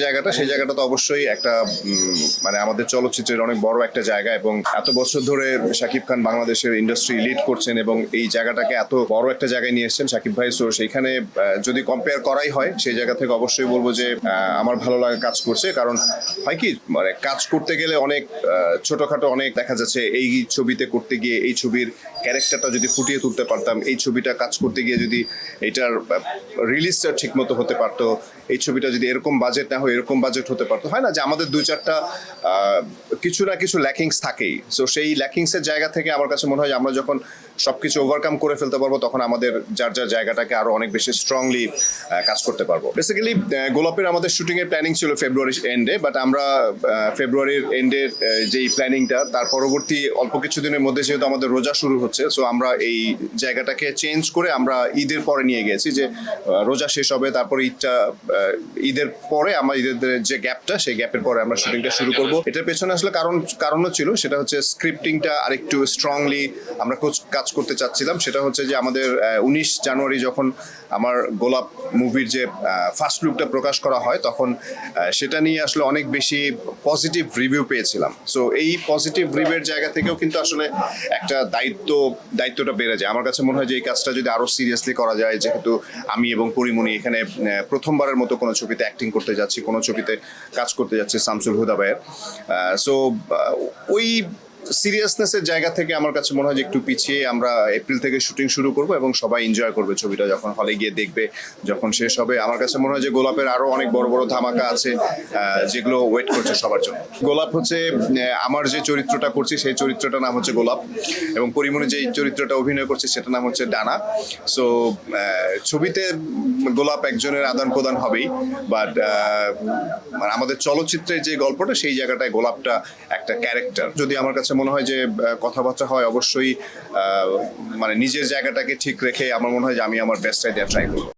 জায়গাটা, সেই জায়গাটা তো অবশ্যই একটা মানে আমাদের চলচ্চিত্রের অনেক বড় একটা জায়গা, এবং এত বছর ধরে শাকিব খান বাংলাদেশের ইন্ডাস্ট্রি লিড করছেন এবং এই জায়গাটাকে এত বড় একটা জায়গায় নিয়ে এসেছেন শাকিব ভাই। সো সেইখানে যদি কম্পেয়ার করাই হয় সেই জায়গা থেকে অবশ্যই বলবো যে আমার ভালো লাগা কাজ করছে। কারণ হয় কি, মানে কাজ করতে গেলে অনেক ছোটখাটো অনেক দেখা যাচ্ছে, এই ছবিতে করতে গিয়ে এই ছবির ক্যারেক্টারটা যদি ফুটিয়ে তুলতে পারতাম, এই ছবিটা কাজ করতে গিয়ে যদি এটার রিলিজটা ঠিক মতো হতে পারতো, এই ছবিটা যদি এরকম বাজেট না হয় এরকম বাজেট হতে পারতো, হয় না যে আমাদের দুই চারটা কিছু না কিছু ল্যাকিংস থাকেই। সো সেই ল্যাকিংসের জায়গা থেকে আমার কাছে মনে হয় যে আমরা যখন সবকিছু ওভারকাম করে ফেলতে পারবো তখন আমাদের যার যার জায়গাটাকে আরো অনেক বেশি স্ট্রংলি কাজ করতে পারবো। বেসিক্যালি গোলাপের আমাদের শুটিং এর প্ল্যানিং ছিল ফেব্রুয়ারির এন্ডে, বাট আমরা ফেব্রুয়ারির এন্ডের যেই প্ল্যানিংটা তার পরবর্তী অল্প কিছুদিনের মধ্যে যেহেতু আমাদের রোজা শুরু হচ্ছে, সো আমরা এই জায়গাটাকে চেঞ্জ করে আমরা ঈদের পরে নিয়ে গেছি, যে রোজা শেষ হবে তারপরে ঈদের পরে আমরা ঈদের যে গ্যাপটা, সেই গ্যাপের পরে আমরা শুটিংটা শুরু করব। এটার পেছনে আসলে কারণও ছিল, সেটা হচ্ছে স্ক্রিপ্টিংটা আরেকটু স্ট্রংলি আমরা কাজ করতে চাচ্ছিলাম। সেটা হচ্ছে যে আমাদের 19 জানুয়ারি যখন আমার গোলাপ মুভির যে ফার্স্ট লুকটা প্রকাশ করা হয়, তখন সেটা নিয়ে আসলে অনেক বেশি পজিটিভ রিভিউ পেয়েছিলাম। সো এই পজিটিভ রিভিউর জায়গা থেকেও কিন্তু আসলে একটা দায়িত্বটা বেড়ে যায়। আমার কাছে মনে হয় যে এই কাজটা যদি আরো সিরিয়াসলি করা যায়, যেহেতু আমি এবং পরিমণি এখানে প্রথমবারের মতো কোনো ছবিতে অ্যাক্টিং করতে যাচ্ছি, কোনো ছবিতে কাজ করতে যাচ্ছি শামসুল হুদা ভাইয়ের, সো ওই সিরিয়াসনেসের জায়গা থেকে আমার কাছে মনে হয় যে একটু পিছিয়ে আমরা এপ্রিল থেকে শুটিং শুরু করব এবং সবাই এনজয় করবে ছবিটা যখন হলে গিয়ে দেখবে, যখন শেষ হবে। আমার কাছে মনে হয় যে গোলাপের আরো অনেক বড় বড় ধামাকা আছে যেগুলো ওয়েট করছে সবার জন্য। গোলাপ হচ্ছে আমার যে চরিত্রটা করছি সেই চরিত্রটার নাম হচ্ছে গোলাপ, এবং পরিমণি যে চরিত্রটা অভিনয় করছে সেটার নাম হচ্ছে ডানা। সো ছবিতে গোলাপ একজনের আদান প্রদান হবেই, বাট আমাদের চলচ্চিত্রের যে গল্পটা সেই জায়গাটায় গোলাপটা একটা ক্যারেক্টার। যদি আমার কাছে মনে হয় যে কথাবার্তা হয়, অবশ্যই মানে নিজের জায়গাটাকে ঠিক রেখে আমার মনে হয় যে আমি আমার বেস্টটা দেওয়ার ট্রাই করবো।